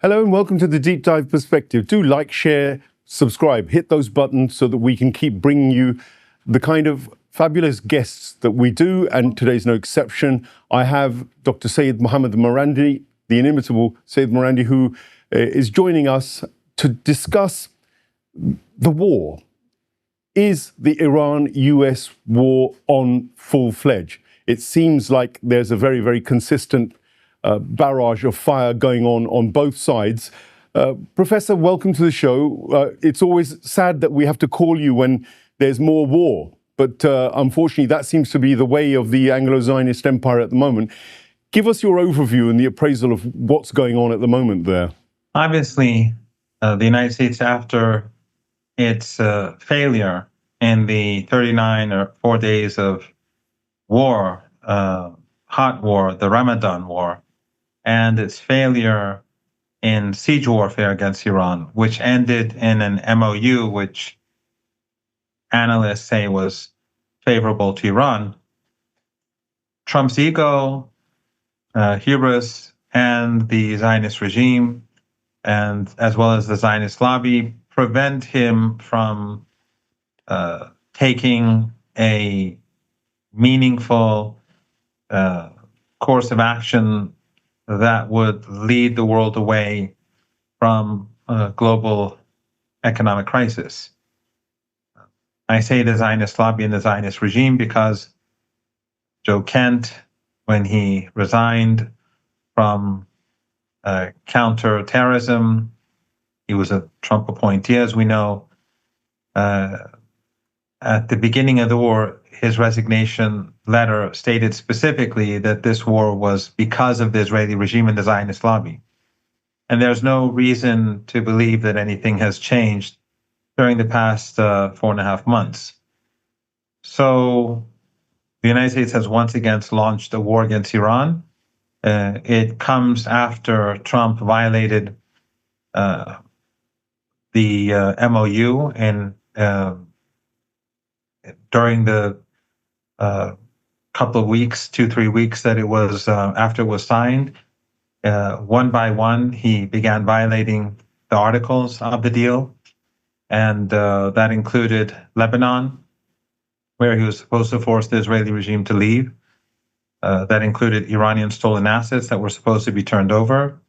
Hello and welcome to the Deep Dive Perspective. Do like, share, subscribe, hit those buttons so that we can keep bringing you the kind of fabulous guests that we do, and today's no exception. I have Dr. Mohammed Marandi, the inimitable Sayyid Marandi, who is joining us to discuss the war. Is the Iran-US war on full-fledged? It seems like there's a very, very consistent barrage of fire going on both sides. Professor, welcome to the show. It's always sad that we have to call you when there's more war, but unfortunately that seems to be the way of the Anglo-Zionist empire at the moment. Give us your overview and the appraisal of what's going on at the moment there. Obviously, the United States, after its failure in the 39 or 4 days of war, hot war, the Ramadan war, and its failure in siege warfare against Iran, which ended in an MOU, which analysts say was favorable to Iran. Trump's ego, hubris, and the Zionist regime, and as well as the Zionist lobby, prevent him from taking a meaningful course of action that would lead the world away from a global economic crisis. I say the Zionist lobby and the Zionist regime because Joe Kent, when he resigned from counterterrorism, he was a Trump appointee, as we know. At the beginning of the war, his resignation letter stated specifically that this war was because of the Israeli regime and the Zionist lobby. And there's no reason to believe that anything has changed during the past 4.5 months. So the United States has once again launched a war against Iran. It comes after Trump violated the MOU and during the couple of weeks, 2-3 weeks that it was after it was signed, one by one, he began violating the articles of the deal. And that included Lebanon, where he was supposed to force the Israeli regime to leave. That included Iranian stolen assets that were supposed to be turned over.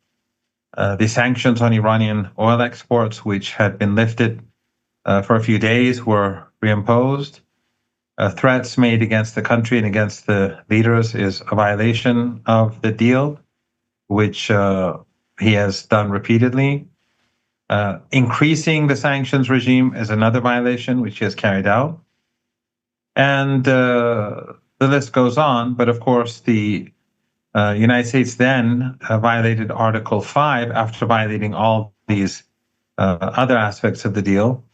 The sanctions on Iranian oil exports, which had been lifted for a few days, were reimposed. Threats made against the country and against the leaders is a violation of the deal, which he has done repeatedly. Increasing the sanctions regime is another violation, which he has carried out. And the list goes on, but of course the United States then violated Article 5 after violating all these other aspects of the deal.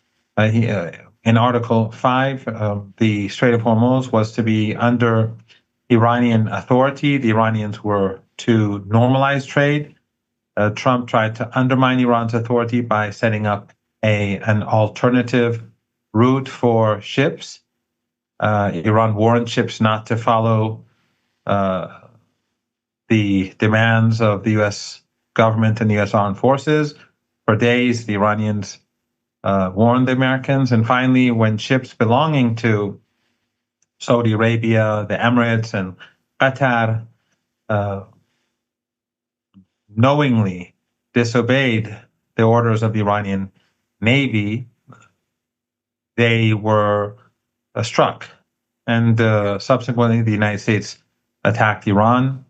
In Article 5, the Strait of Hormuz was to be under Iranian authority. The Iranians were to normalize trade. Trump tried to undermine Iran's authority by setting up an alternative route for ships. Iran warned ships not to follow the demands of the U.S. government and the U.S. armed forces. For days, the Iranians warned the Americans. And finally, when ships belonging to Saudi Arabia, the Emirates, and Qatar knowingly disobeyed the orders of the Iranian Navy, they were struck. And subsequently, the United States attacked Iran,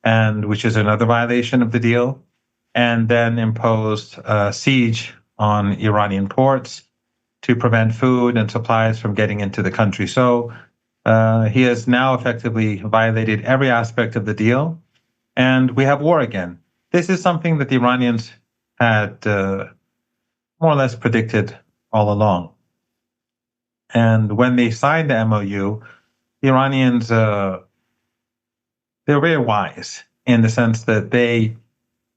and which is another violation of the deal, and then imposed a siege on Iranian ports to prevent food and supplies from getting into the country. So he has now effectively violated every aspect of the deal, and we have war again. This is something that the Iranians had more or less predicted all along. And when they signed the MOU, the Iranians, they're very wise in the sense that they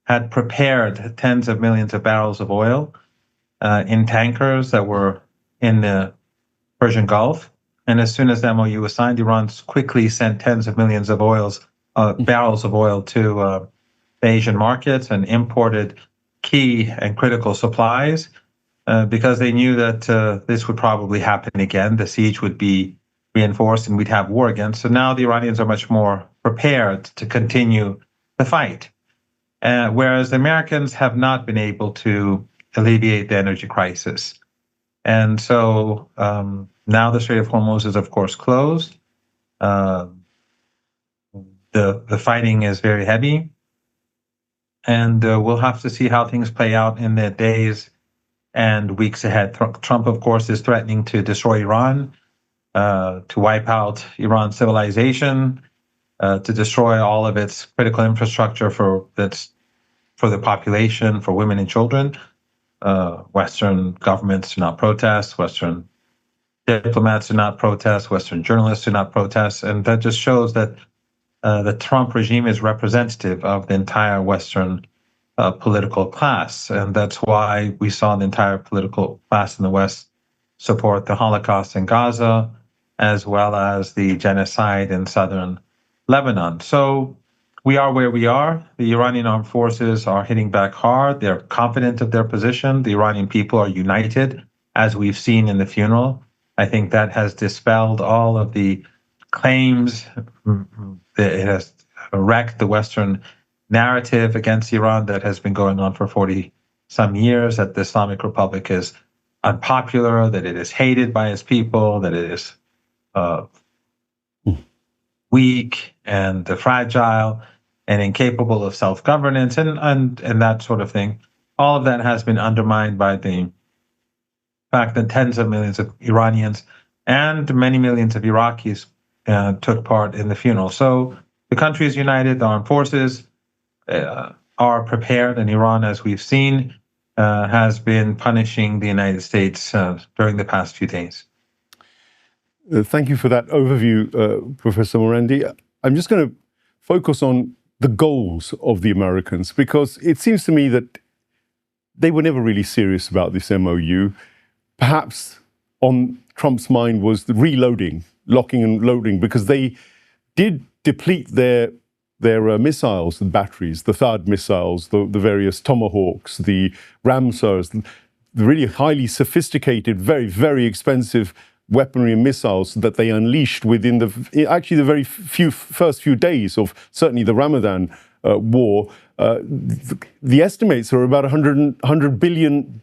had prepared tens of millions of barrels of oil in tankers that were in the Persian Gulf. And as soon as the MOU was signed, Iran quickly sent tens of millions of barrels of oil to the Asian markets and imported key and critical supplies because they knew that this would probably happen again. The siege would be reinforced and we'd have war again. So now the Iranians are much more prepared to continue the fight. Whereas the Americans have not been able to alleviate the energy crisis. And so now the Strait of Hormuz is, of course, closed. The fighting is very heavy. And we'll have to see how things play out in the days and weeks ahead. Trump, of course, is threatening to destroy Iran, to wipe out Iran's civilization, to destroy all of its critical infrastructure for the population, for women and children. Western governments do not protest. Western diplomats do not protest. Western journalists do not protest. And that just shows that the Trump regime is representative of the entire Western political class. And that's why we saw the entire political class in the West support the Holocaust in Gaza, as well as the genocide in southern Lebanon. So we are where we are. The Iranian armed forces are hitting back hard. They're confident of their position. The Iranian people are united, as we've seen in the funeral. I think that has dispelled all of the claims. It has wrecked the Western narrative against Iran that has been going on for 40-some years, that the Islamic Republic is unpopular, that it is hated by its people, that it is weak and fragile and incapable of self-governance and that sort of thing. All of that has been undermined by the fact that tens of millions of Iranians and many millions of Iraqis took part in the funeral. So the country is united, the armed forces are prepared, and Iran, as we've seen, has been punishing the United States during the past few days. Thank you for that overview, Professor Marandi. I'm just going to focus on the goals of the Americans, because it seems to me that they were never really serious about this MOU. Perhaps on Trump's mind was the reloading, locking and loading, because they did deplete their missiles and batteries, the THAAD missiles, the various Tomahawks, the Ramsars, the really highly sophisticated, very, very expensive weaponry and missiles that they unleashed within the very first few days of certainly the Ramadan war. The estimates are about $100 billion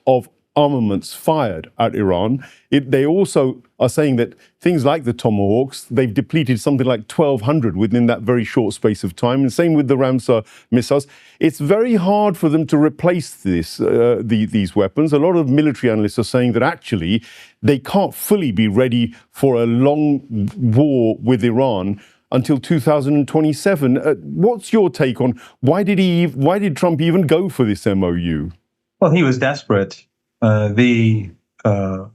of armaments fired at Iran. They also are saying that things like the Tomahawks, they've depleted something like 1,200 within that very short space of time. And same with the Ramsar missiles. It's very hard for them to replace these weapons. A lot of military analysts are saying that actually they can't fully be ready for a long war with Iran until 2027. What's your take on why did Trump even go for this MOU? Well, he was desperate. The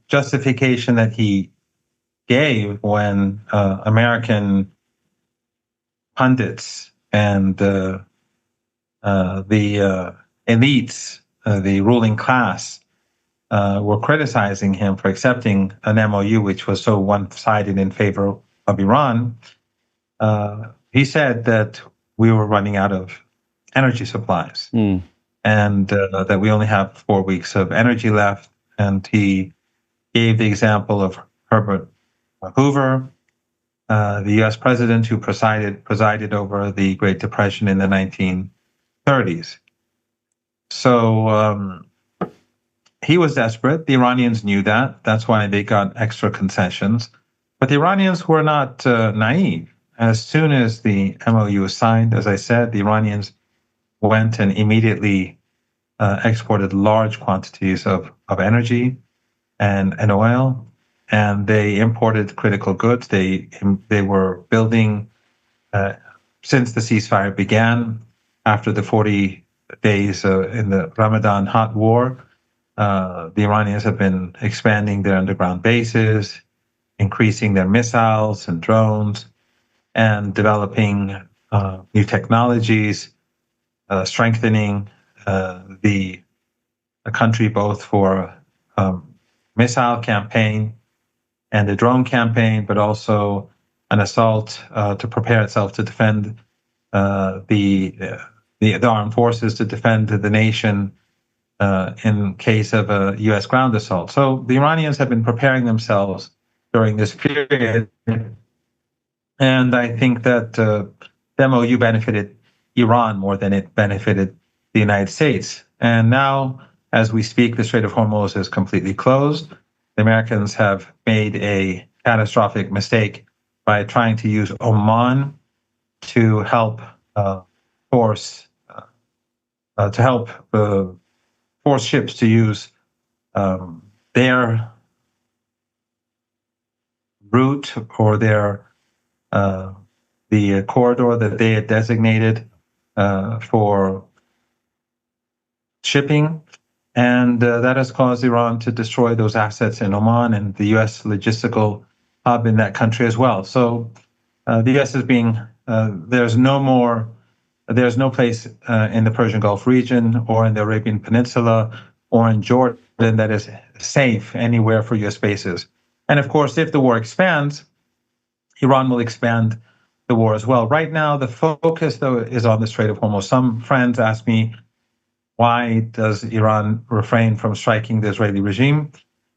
justification that he gave when American pundits and the elites, the ruling class, were criticizing him for accepting an MOU which was so one-sided in favor of Iran, he said that we were running out of energy supplies. And that we only have 4 weeks of energy left. And he gave the example of Herbert Hoover, the U.S. president who presided over the Great Depression in the 1930s. So he was desperate. The Iranians knew that. That's why they got extra concessions. But the Iranians were not naive. As soon as the MOU was signed, as I said, the Iranians went and immediately exported large quantities of energy and oil, and they imported critical goods. They were building, since the ceasefire began, after the 40 days in the Ramadan hot war, the Iranians have been expanding their underground bases, increasing their missiles and drones, and developing new technologies, strengthening the country both for missile campaign and the drone campaign, but also an assault to prepare itself to defend the the armed forces to defend the nation in case of a U.S. ground assault. So the Iranians have been preparing themselves during this period, and I think that the MOU benefited Iran more than it benefited the United States. And now, as we speak, the Strait of Hormuz is completely closed. The Americans have made a catastrophic mistake by trying to use Oman to help force ships to use their route or the corridor that they had designated for shipping, and that has caused Iran to destroy those assets in Oman and the U.S. logistical hub in that country as well. So the U.S. is being there's no place in the Persian Gulf region or in the Arabian Peninsula or in Jordan that is safe anywhere for U.S. bases. And of course, if the war expands, Iran will expand the war as well. Right now, the focus, though, is on the Strait of Hormuz. Some friends ask me, why does Iran refrain from striking the Israeli regime?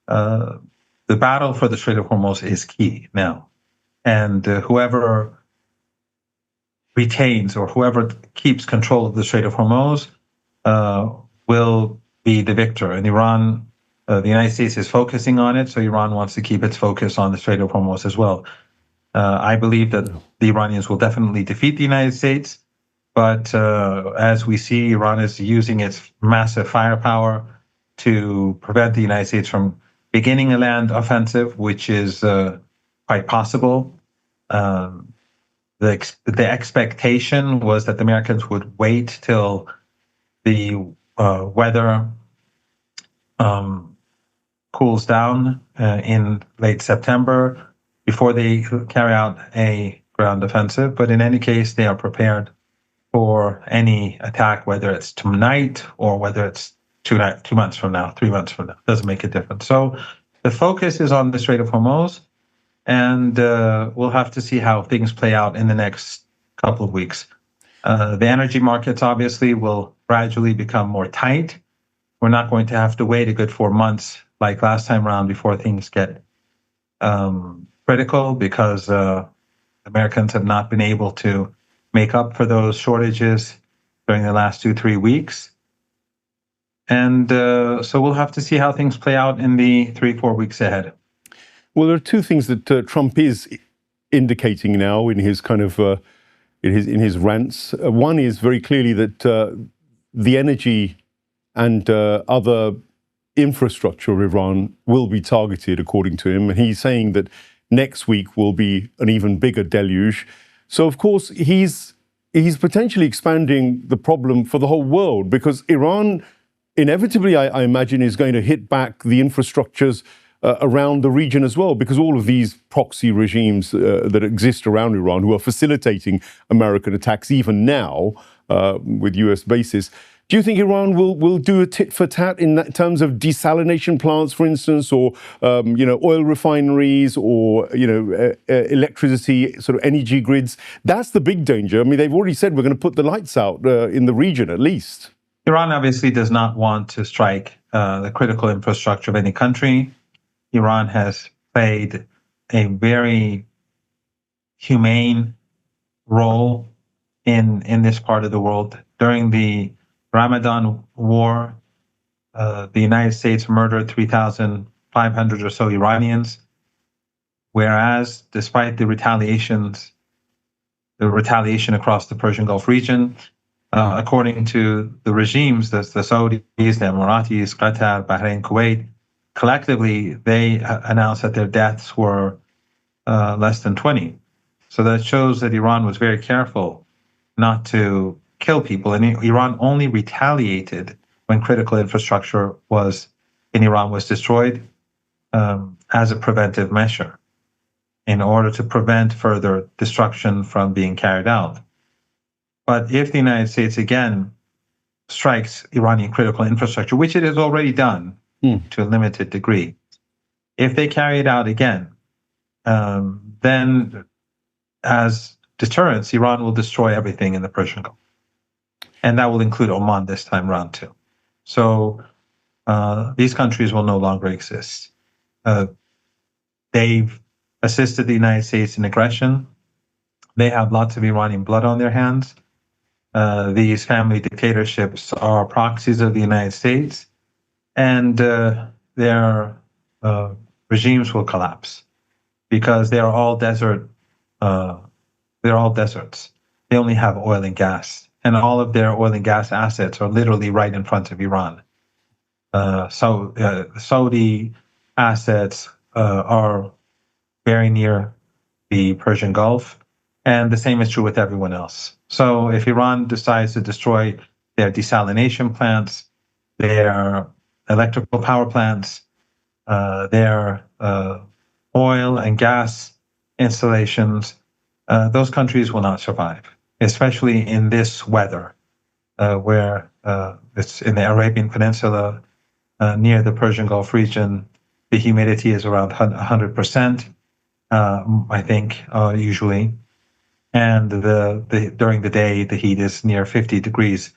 The battle for the Strait of Hormuz is key now. And whoever retains or whoever keeps control of the Strait of Hormuz will be the victor. And Iran, the United States is focusing on it, so Iran wants to keep its focus on the Strait of Hormuz as well. I believe that the Iranians will definitely defeat the United States, but as we see, Iran is using its massive firepower to prevent the United States from beginning a land offensive, which is quite possible. The expectation was that the Americans would wait till the weather cools down in late September before they carry out a ground offensive. But in any case, they are prepared for any attack, whether it's tonight or whether it's 2 months from now, 3 months from now. Doesn't make a difference. So the focus is on the Strait of Hormuz, and we'll have to see how things play out in the next couple of weeks. The energy markets obviously will gradually become more tight. We're not going to have to wait a good 4 months like last time around before things get critical, because Americans have not been able to make up for those shortages during the last 2-3 weeks. And so we'll have to see how things play out in the 3-4 weeks ahead. Well, there are two things that Trump is indicating now in his kind of in his rants. One is very clearly that the energy and other infrastructure of Iran will be targeted, according to him. And he's saying that next week will be an even bigger deluge. So, of course, he's potentially expanding the problem for the whole world, because Iran inevitably, I imagine, is going to hit back the infrastructures around the region as well, because all of these proxy regimes that exist around Iran, who are facilitating American attacks even now with US bases. Do you think Iran will do a tit for tat in terms of desalination plants, for instance, or oil refineries, or electricity, sort of energy grids? That's the big danger. I mean, they've already said we're going to put the lights out in the region, at least. Iran obviously does not want to strike the critical infrastructure of any country. Iran has played a very humane role in this part of the world. During the Ramadan war, the United States murdered 3,500 or so Iranians, whereas despite the retaliation across the Persian Gulf region, according to the regimes, the Saudis, the Emiratis, Qatar, Bahrain, Kuwait, collectively, they announced that their deaths were less than 20. So that shows that Iran was very careful not to kill people. And Iran only retaliated when critical infrastructure in Iran was destroyed as a preventive measure in order to prevent further destruction from being carried out. But if the United States again strikes Iranian critical infrastructure, which it has already done to a limited degree, if they carry it out again, then as deterrence, Iran will destroy everything in the Persian Gulf. and that will include Oman this time around too. So these countries will no longer exist. They've assisted the United States in aggression. They have lots of Iranian blood on their hands. These family dictatorships are proxies of the United States, and their regimes will collapse because they are all desert. They're all deserts. They only have oil and gas, and all of their oil and gas assets are literally right in front of Iran. Saudi assets are very near the Persian Gulf, and the same is true with everyone else. So if Iran decides to destroy their desalination plants, their electrical power plants, their oil and gas installations, those countries will not survive, especially in this weather, where it's in the Arabian Peninsula, near the Persian Gulf region. The humidity is around 100%, I think, usually. And during the day, the heat is near 50 degrees.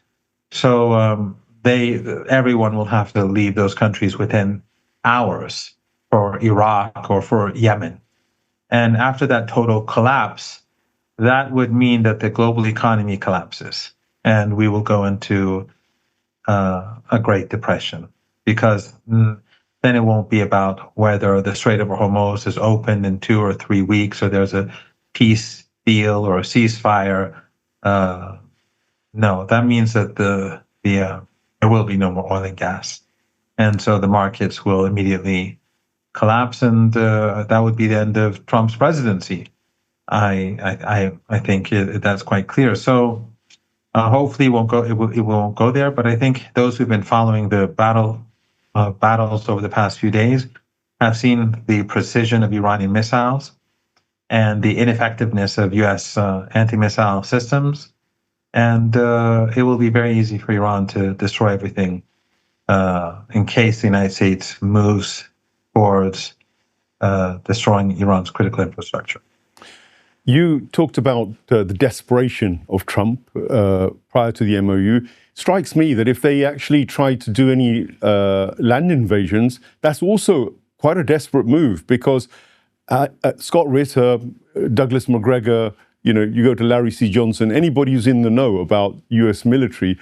So everyone will have to leave those countries within hours for Iraq or for Yemen. And after that total collapse, that would mean that the global economy collapses, and we will go into a Great Depression, because then it won't be about whether the Strait of Hormuz is opened in 2 or 3 weeks, or there's a peace deal or a ceasefire. No, that means that there will be no more oil and gas, and so the markets will immediately collapse, and that would be the end of Trump's presidency. I think that's quite clear. So hopefully it won't go there. But I think those who've been following the battles over the past few days have seen the precision of Iranian missiles and the ineffectiveness of U.S. anti-missile systems, and it will be very easy for Iran to destroy everything in case the United States moves towards destroying Iran's critical infrastructure. You talked about the desperation of Trump prior to the MOU. Strikes me that if they actually try to do any land invasions, that's also quite a desperate move, because Scott Ritter, Douglas McGregor, you go to Larry C. Johnson, anybody who's in the know about US military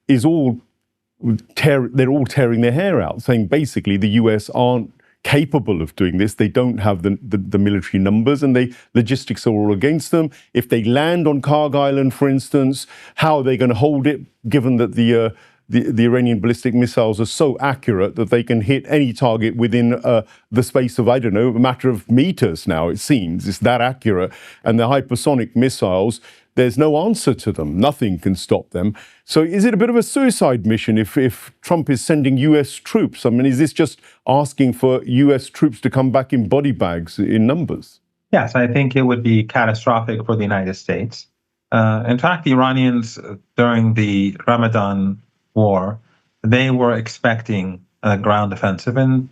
is they're all tearing their hair out, saying basically the US aren't capable of doing this. They don't have the military numbers, and the logistics are all against them. If they land on Karg Island, for instance, how are they going to hold it, given that the Iranian ballistic missiles are so accurate that they can hit any target within the space of, I don't know, a matter of meters now, it seems. It's that accurate. And the hypersonic missiles, there's no answer to them. Nothing can stop them. So is it a bit of a suicide mission if Trump is sending US troops? I mean, is this just asking for US troops to come back in body bags in numbers? Yes, I think it would be catastrophic for the United States. In fact, the Iranians, during the Ramadan war, they were expecting a ground offensive, and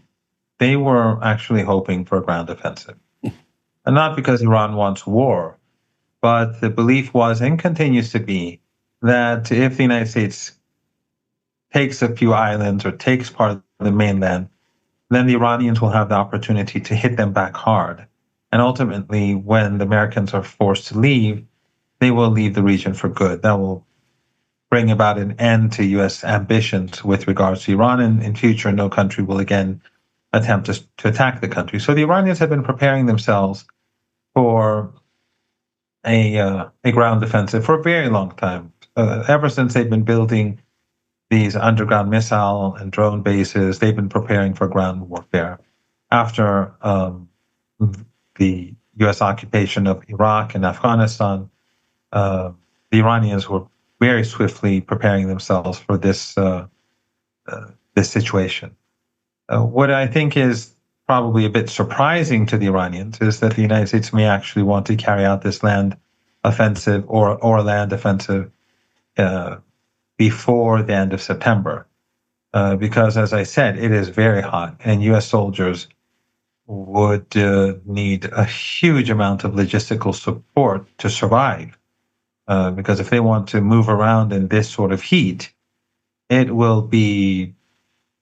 they were actually hoping for a ground offensive. And not because Iran wants war, but the belief was, and continues to be, that if the United States takes a few islands or takes part of the mainland, then the Iranians will have the opportunity to hit them back hard. And ultimately, when the Americans are forced to leave, they will leave the region for good. That will bring about an end to U.S. ambitions with regards to Iran, and in future, no country will again attempt to attack the country. So the Iranians have been preparing themselves for a ground offensive for a very long time, ever since they've been building these underground missile and drone bases. They've been preparing for ground warfare. After the U.S. occupation of Iraq and Afghanistan, the Iranians were very swiftly preparing themselves for this situation. What I think is probably a bit surprising to the Iranians is that the United States may actually want to carry out this land offensive or land offensive before the end of September, because, as I said, it is very hot, and U.S. soldiers would need a huge amount of logistical support to survive because if they want to move around in this sort of heat, it will be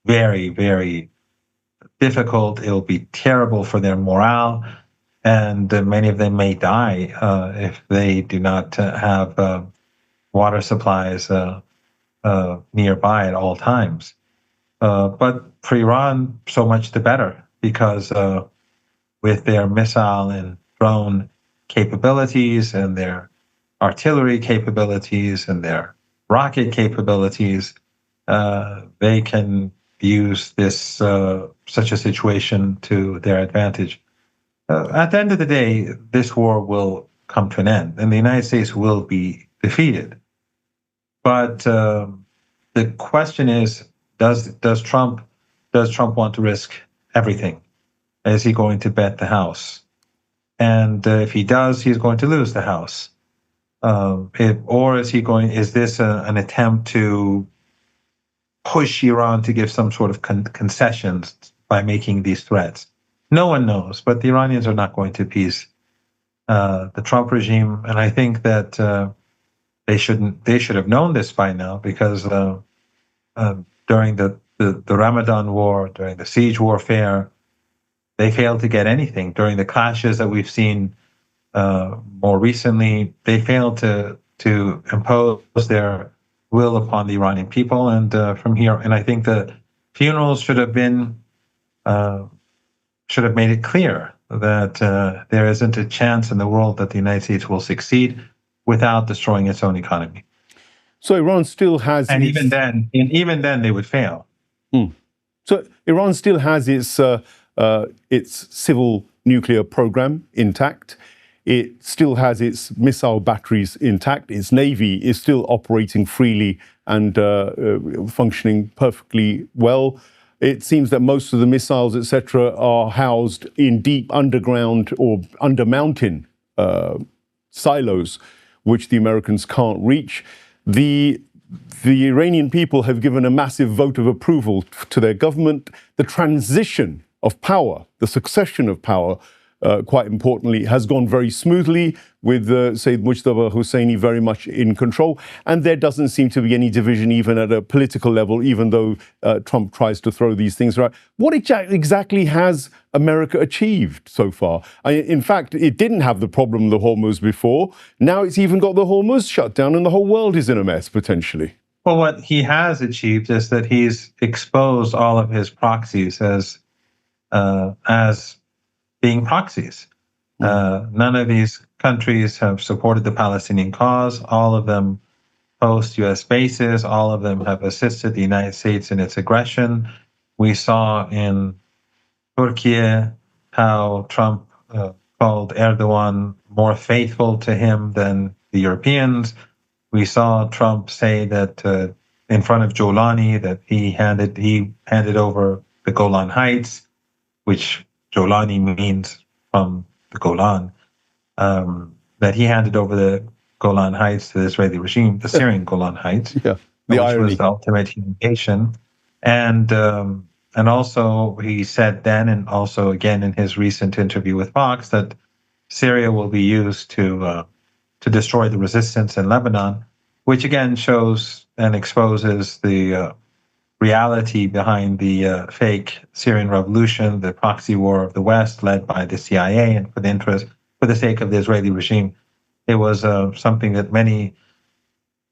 very, very difficult. It'll be terrible for their morale, and many of them may die if they do not have water supplies nearby at all times. But for Iran, so much the better, because with their missile and drone capabilities and their artillery capabilities and their rocket capabilities, they can use this such a situation to their advantage. At the end of the day, this war will come to an end, and the United States will be defeated. But the question is, does Trump want to risk everything? Is he going to bet the house? And if he does, he's going to lose the house. Or is this an attempt to push Iran to give some sort of concessions by making these threats? No one knows, but the Iranians are not going to appease the Trump regime, and I think that they should have known this by now, because during the Ramadan war, during the siege warfare, they failed to get anything. During the clashes that we've seen more recently, they failed to impose their will upon the Iranian people. And from here, and I think the funerals should have made it clear that there isn't a chance in the world that the United States will succeed without destroying its own economy. So Iran still has, and even then, they would fail. So Iran still has its civil nuclear program intact. It still has its missile batteries intact. Its navy is still operating freely and functioning perfectly well. It seems that most of the missiles, etc., are housed in deep underground or under mountain silos, which the Americans can't reach. The Iranian people have given a massive vote of approval to their government. The transition of power, the succession of power, quite importantly, has gone very smoothly, with Sayyid Mujtaba Husseini very much in control. And there doesn't seem to be any division even at a political level, even though Trump tries to throw these things around. What exactly has America achieved so far? In fact, it didn't have the problem of the Hormuz before. Now it's even got the Hormuz shut down, and the whole world is in a mess, potentially. Well, what he has achieved is that he's exposed all of his proxies as being proxies. None of these countries have supported the Palestinian cause. All of them host U.S. bases. All of them have assisted the United States in its aggression. We saw in Turkey how Trump called Erdogan more faithful to him than the Europeans. We saw Trump say that in front of Jolani that he handed over the Golan Heights, which Jolani means from the Golan, that he handed over the Golan Heights to the Israeli regime, the Syrian Golan Heights, which was the ultimate humiliation. And also he said then, and also again in his recent interview with Fox, that Syria will be used to destroy the resistance in Lebanon, which again shows and exposes the reality behind the fake Syrian revolution, the proxy war of the West led by the CIA, and for the sake of the Israeli regime. It was something that many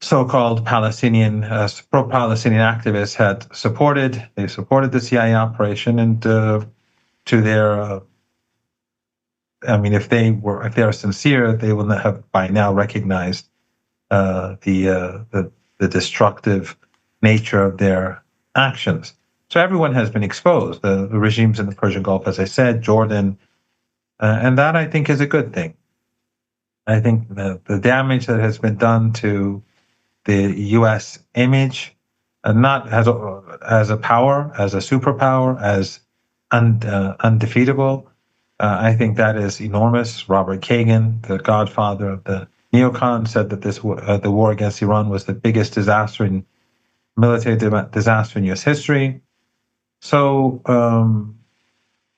so-called pro-Palestinian activists had supported. They supported the CIA operation, and to their, if they are sincere, they will not have by now recognized the destructive nature of their actions. So everyone has been exposed. The regimes in the Persian Gulf, as I said, Jordan, and that I think is a good thing. I think the damage that has been done to the U.S. image, not as a power, as a superpower, as undefeatable, I think that is enormous. Robert Kagan, the godfather of the neocons, said that the war against Iran was the biggest disaster in military disaster in U.S. history. So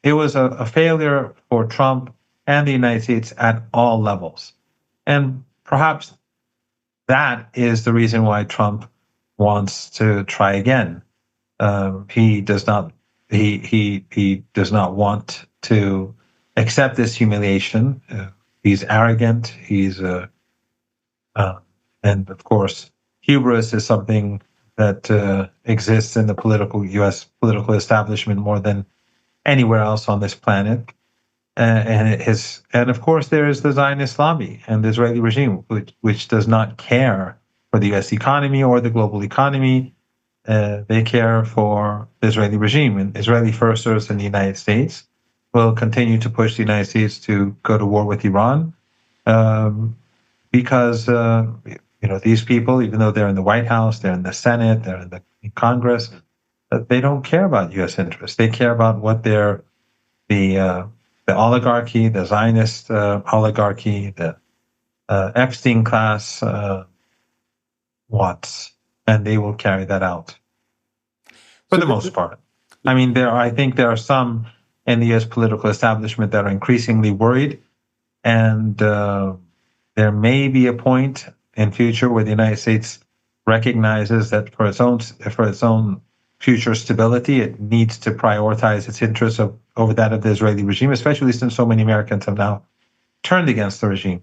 it was a failure for Trump and the United States at all levels. And perhaps that is the reason why Trump wants to try again. He does not. He does not want to accept this humiliation. He's arrogant. And of course, hubris is something that exists in the U.S. political establishment more than anywhere else on this planet. And of course, there is the Zionist lobby and the Israeli regime, which does not care for the U.S. economy or the global economy. They care for the Israeli regime. And Israeli firsters in the United States will continue to push the United States to go to war with Iran, because these people, even though they're in the White House, they're in the Senate, they're in Congress, they don't care about U.S. interests. They care about what the oligarchy, the Zionist oligarchy, the Epstein class wants, and they will carry that out for the most part. I mean, I think there are some in the U.S. political establishment that are increasingly worried, and there may be a point in future where the United States recognizes that for its own future stability, it needs to prioritize its interests over that of the Israeli regime, especially since so many Americans have now turned against the regime.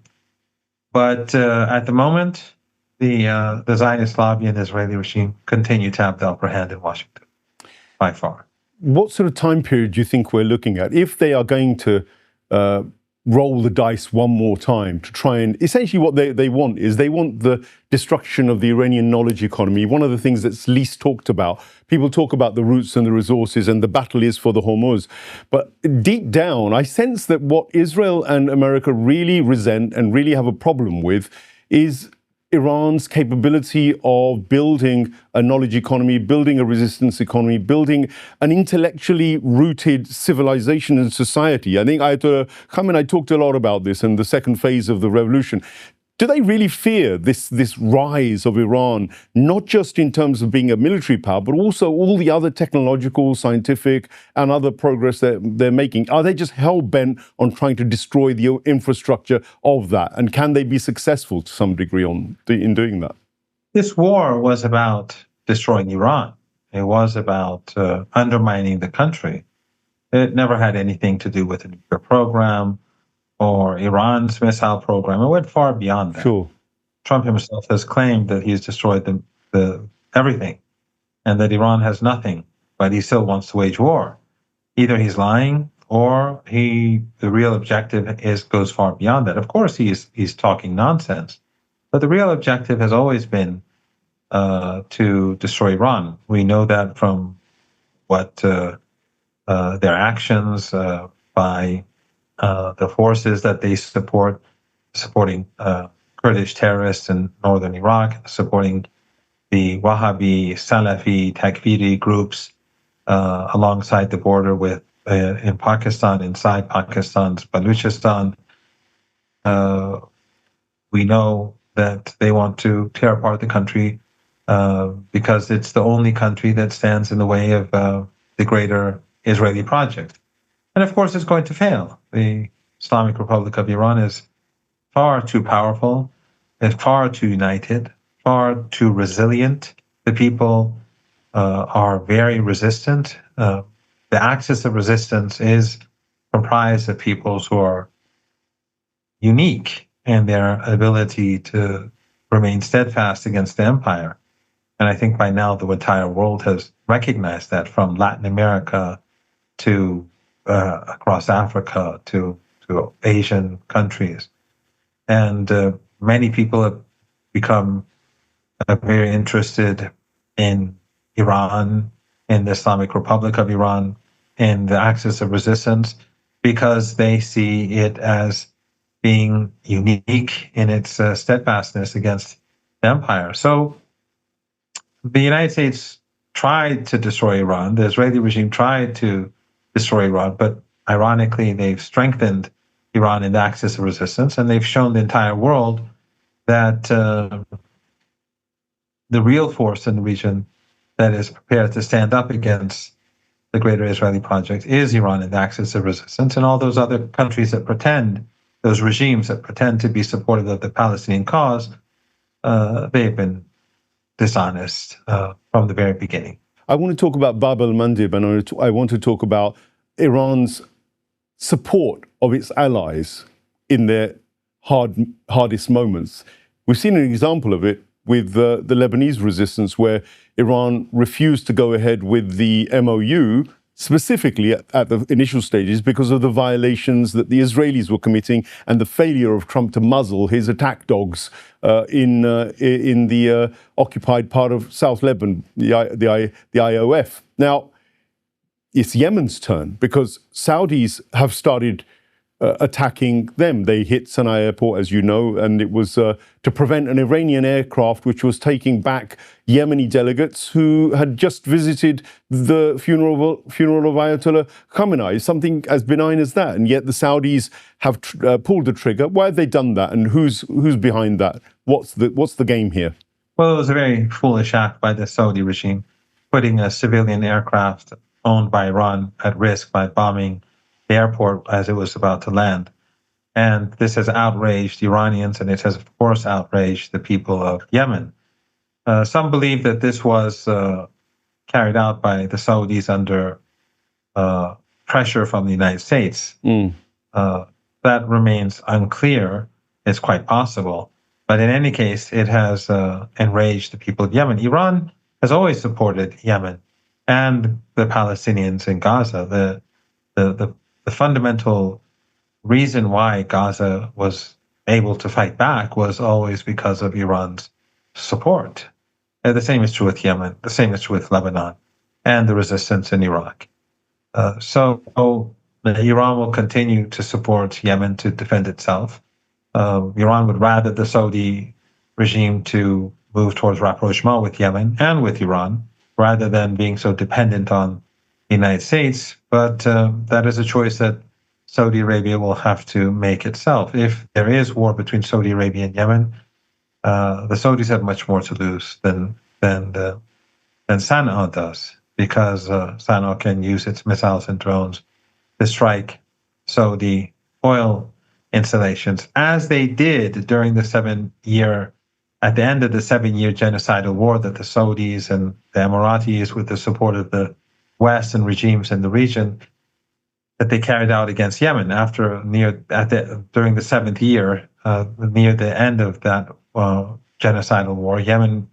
But at the moment, the Zionist lobby and the Israeli regime continue to have the upper hand in Washington, by far. What sort of time period do you think we're looking at? If they are going to roll the dice one more time to try and essentially what they want is they want the destruction of the Iranian knowledge economy. One of the things that's least talked about, people talk about the roots and the resources and the battle is for the Hormuz. But deep down, I sense that what Israel and America really resent and really have a problem with is Iran's capability of building a knowledge economy, building a resistance economy, building an intellectually rooted civilization and society. I think I talked a lot about this in the second phase of the revolution. Do they really fear this rise of Iran, not just in terms of being a military power, but also all the other technological, scientific, and other progress that they're making? Are they just hell-bent on trying to destroy the infrastructure of that? And can they be successful to some degree in doing that? This war was about destroying Iran. It was about undermining the country. It never had anything to do with the nuclear program or Iran's missile program. It went far beyond that. Sure. Trump himself has claimed that he's destroyed the everything and that Iran has nothing, but he still wants to wage war. Either he's lying or the real objective goes far beyond that. Of course, he's talking nonsense, but the real objective has always been to destroy Iran. We know that from what their actions by the forces that they supporting Kurdish terrorists in northern Iraq, supporting the Wahhabi, Salafi, Takfiri groups alongside the border with in Pakistan, inside Pakistan's Baluchistan. We know that they want to tear apart the country because it's the only country that stands in the way of the greater Israeli project. And of course, it's going to fail. The Islamic Republic of Iran is far too powerful, is far too united, far too resilient. The people are very resistant. The axis of resistance is comprised of peoples who are unique in their ability to remain steadfast against the empire. And I think by now the entire world has recognized that, from Latin America to across Africa to Asian countries. And many people have become very interested in Iran, in the Islamic Republic of Iran, in the axis of resistance, because they see it as being unique in its steadfastness against the empire. So the United States tried to destroy Iran. The Israeli regime tried to destroy Iran, but ironically, they've strengthened Iran in the axis of resistance, and they've shown the entire world that the real force in the region that is prepared to stand up against the greater Israeli project is Iran in the axis of resistance, and all those other countries that pretend, those regimes that pretend to be supportive of the Palestinian cause, they've been dishonest from the very beginning. I want to talk about Bab al-Mandeb, and I want to talk about Iran's support of its allies in their hardest moments. We've seen an example of it with the Lebanese resistance, where Iran refused to go ahead with the MOU, specifically at the initial stages, because of the violations that the Israelis were committing and the failure of Trump to muzzle his attack dogs in the occupied part of South Lebanon, the IOF. Now, it's Yemen's turn, because Saudis have started attacking them. They hit Sana'a airport, as you know, and it was to prevent an Iranian aircraft which was taking back Yemeni delegates who had just visited the funeral of Ayatollah Khamenei, something as benign as that. And yet the Saudis have pulled the trigger. Why have they done that, and who's behind that? What's the game here? Well, it was a very foolish act by the Saudi regime, putting a civilian aircraft owned by Iran at risk by bombing the airport as it was about to land. And this has outraged Iranians, and it has, of course, outraged the people of Yemen. Some believe that this was carried out by the Saudis under pressure from the United States. That remains unclear. It's quite possible. But in any case, it has enraged the people of Yemen. Iran has always supported Yemen and the Palestinians in Gaza. The fundamental reason why Gaza was able to fight back was always because of Iran's support. The same is true with Yemen. The same is true with Lebanon and the resistance in Iraq. So Iran will continue to support Yemen to defend itself. Iran would rather the Saudi regime to move towards rapprochement with Yemen and with Iran, rather than being so dependent on the United States. But that is a choice that Saudi Arabia will have to make itself. If there is war between Saudi Arabia and Yemen, the Saudis have much more to lose than Sana'a does, because Sana'a can use its missiles and drones to strike Saudi oil installations, as they did during at the end of the 7-year genocidal war that the Saudis and the Emiratis, with the support of the West and regimes in the region, that they carried out against Yemen. During the 7th year, near the end of that genocidal war, Yemen,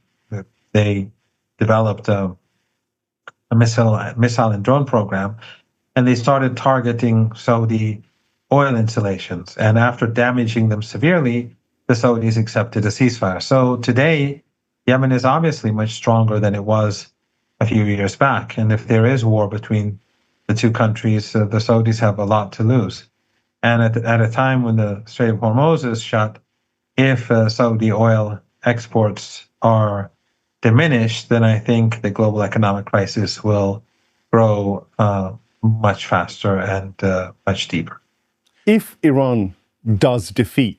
they developed a missile and drone program, and they started targeting Saudi oil installations. And after damaging them severely, the Saudis accepted a ceasefire. So today, Yemen is obviously much stronger than it was a few years back. And if there is war between the two countries, the Saudis have a lot to lose. And at a time when the Strait of Hormuz is shut, if Saudi oil exports are diminished, then I think the global economic crisis will grow much faster and much deeper. If Iran does defeat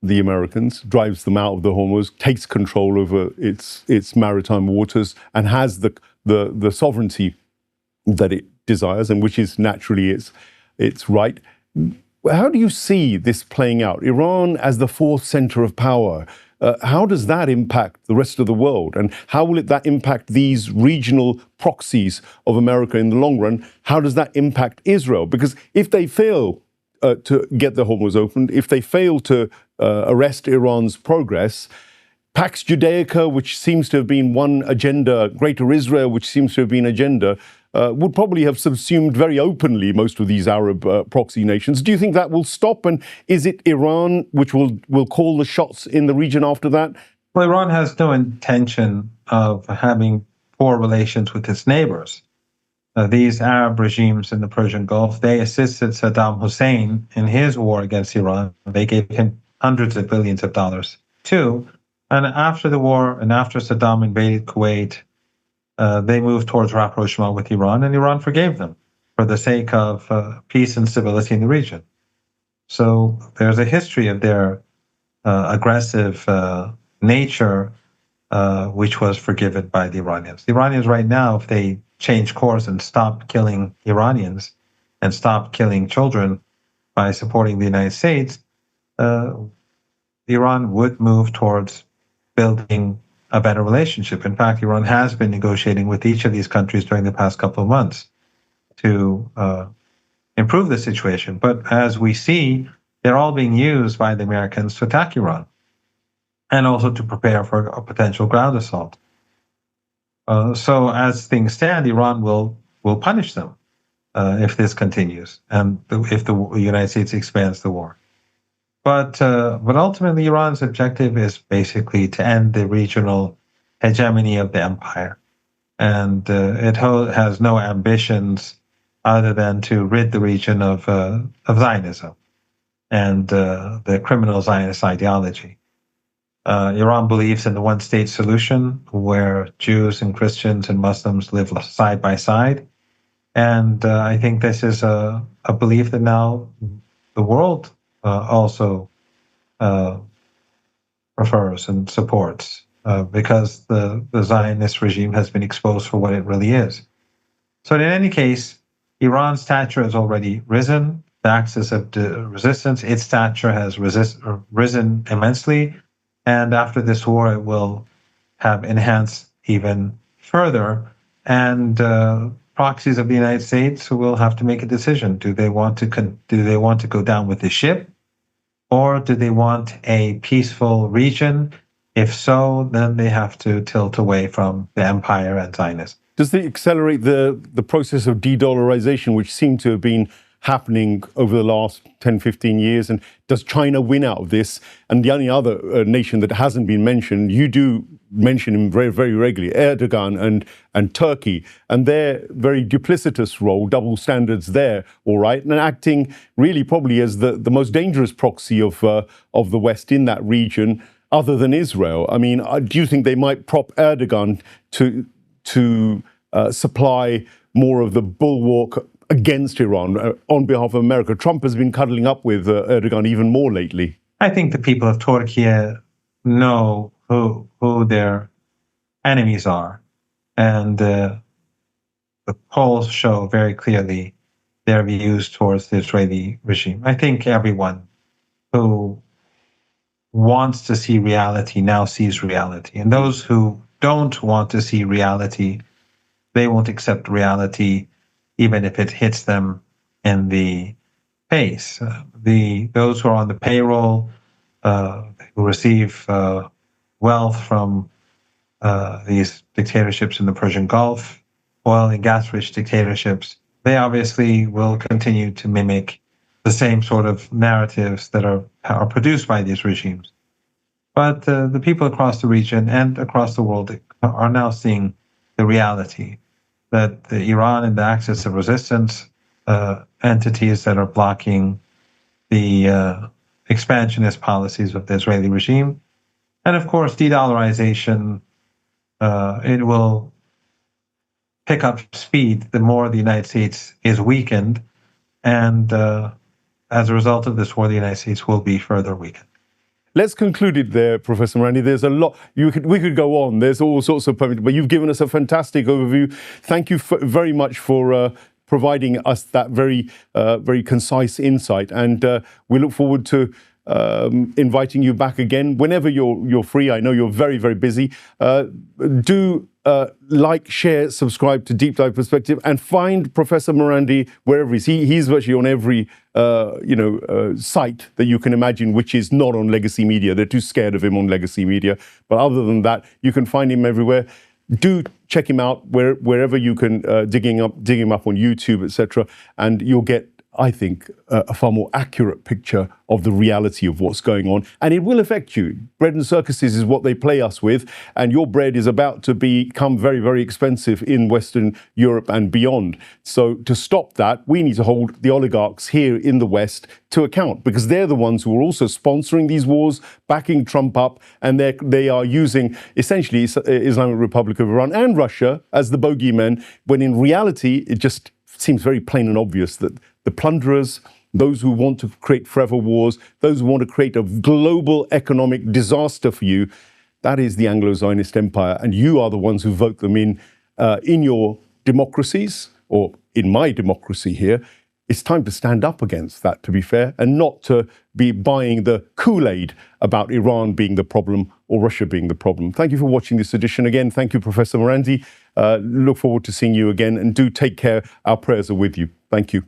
the Americans, drives them out of the Hormuz, takes control over its maritime waters, and has the sovereignty that it desires, and which is naturally its right, how do you see this playing out? Iran as the fourth center of power, how does that impact the rest of the world? And how will that impact these regional proxies of America in the long run? How does that impact Israel? Because if they fail to get the Hormuz opened, if they fail to arrest Iran's progress, Pax Judaica, which seems to have been one agenda, Greater Israel, which seems to have been agenda, would probably have subsumed very openly most of these Arab proxy nations. Do you think that will stop? And is it Iran which will call the shots in the region after that? Well, Iran has no intention of having poor relations with its neighbors. These Arab regimes in the Persian Gulf, they assisted Saddam Hussein in his war against Iran. They gave him hundreds of billions of dollars too. And after the war, and after Saddam invaded Kuwait, they moved towards rapprochement with Iran, and Iran forgave them for the sake of peace and stability in the region. So there's a history of their aggressive nature, which was forgiven by the Iranians. The Iranians right now, if they change course and stop killing Iranians and stop killing children by supporting the United States, Iran would move towards building a better relationship. In fact, Iran has been negotiating with each of these countries during the past couple of months to improve the situation. But as we see, they're all being used by the Americans to attack Iran and also to prepare for a potential ground assault. So as things stand, Iran will punish them if this continues and if the United States expands the war. But ultimately, Iran's objective is basically to end the regional hegemony of the empire. And it has no ambitions other than to rid the region of Zionism and the criminal Zionist ideology. Iran believes in the one-state solution where Jews and Christians and Muslims live side by side. And I think this is a belief that now the world also prefers and supports because the Zionist regime has been exposed for what it really is. So in any case, Iran's stature has already risen. The axis of resistance, its stature has risen immensely. And after this war, it will have enhanced even further. And proxies of the United States will have to make a decision. Do they want to go down with the ship, or do they want a peaceful region? If so, then they have to tilt away from the empire and Zionism. Does it accelerate the process of de-dollarization, which seemed to have been happening over the last 10, 15 years? And does China win out of this? And the only other nation that hasn't been mentioned, you do mention him very, very regularly, Erdogan and Turkey, and their very duplicitous role, double standards there, all right, and acting really probably as the most dangerous proxy of the West in that region, other than Israel. I mean, do you think they might prop Erdogan to supply more of the bulwark against Iran on behalf of America? Trump has been cuddling up with Erdogan even more lately. I think the people of Turkey know who their enemies are. And the polls show very clearly their views towards the Israeli regime. I think everyone who wants to see reality now sees reality. And those who don't want to see reality, they won't accept reality even if it hits them in the face. Those who are on the payroll, who receive wealth from these dictatorships in the Persian Gulf, oil and gas-rich dictatorships, they obviously will continue to mimic the same sort of narratives that are produced by these regimes. But the people across the region and across the world are now seeing the reality that Iran and the axis of resistance, entities that are blocking the expansionist policies of the Israeli regime, and of course, de-dollarization, it will pick up speed the more the United States is weakened, and as a result of this war, the United States will be further weakened. Let's conclude it there, Professor Marandi. There's a lot. We could go on. There's all sorts of points, but you've given us a fantastic overview. Thank you very much for providing us that very concise insight. And we look forward to inviting you back again whenever you're free. I know you're very, very busy. Do like, share, subscribe to Deep Dive Perspective, and find Professor Marandi wherever he's. He's virtually on every site that you can imagine, which is not on legacy media. They're too scared of him on legacy media. But other than that, you can find him everywhere. Do check him out wherever you can, dig him up on YouTube, etc., and you'll get, I think, a far more accurate picture of the reality of what's going on. And it will affect you. Bread and circuses is what they play us with, and your bread is about to become very, very expensive in Western Europe and beyond. So to stop that, we need to hold the oligarchs here in the West to account, because they're the ones who are also sponsoring these wars, backing Trump up, and they are using essentially Islamic Republic of Iran and Russia as the bogeymen, when in reality it just seems very plain and obvious that the plunderers, those who want to create forever wars, those who want to create a global economic disaster for you, that is the Anglo-Zionist empire. And you are the ones who vote them in your democracies, or in my democracy here, it's time to stand up against that, to be fair, and not to be buying the Kool-Aid about Iran being the problem or Russia being the problem. Thank you for watching this edition again. Thank you, Professor Marandi. Look forward to seeing you again, and do take care. Our prayers are with you. Thank you.